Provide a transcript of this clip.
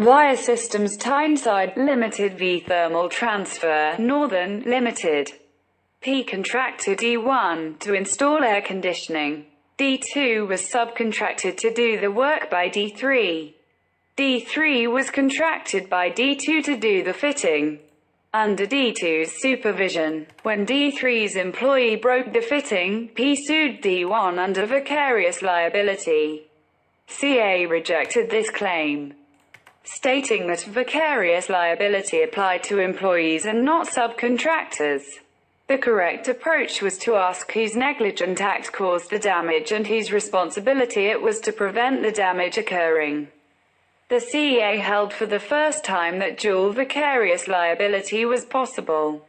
Viasystems Tyneside Limited v Thermal Transfer Northern Limited. P contractor D1 to install air conditioning. D2 was subcontracted to do the work by D3. D3 was contracted by D2 to do the fitting. Under D2's supervision, when D3's employee broke the fitting, P sued D1 under vicarious liability. CA rejected this claim, stating that vicarious liability applied to employees and not subcontractors. The correct approach was to ask whose negligent act caused the damage and whose responsibility it was to prevent the damage occurring. The CEA held for the first time that dual vicarious liability was possible.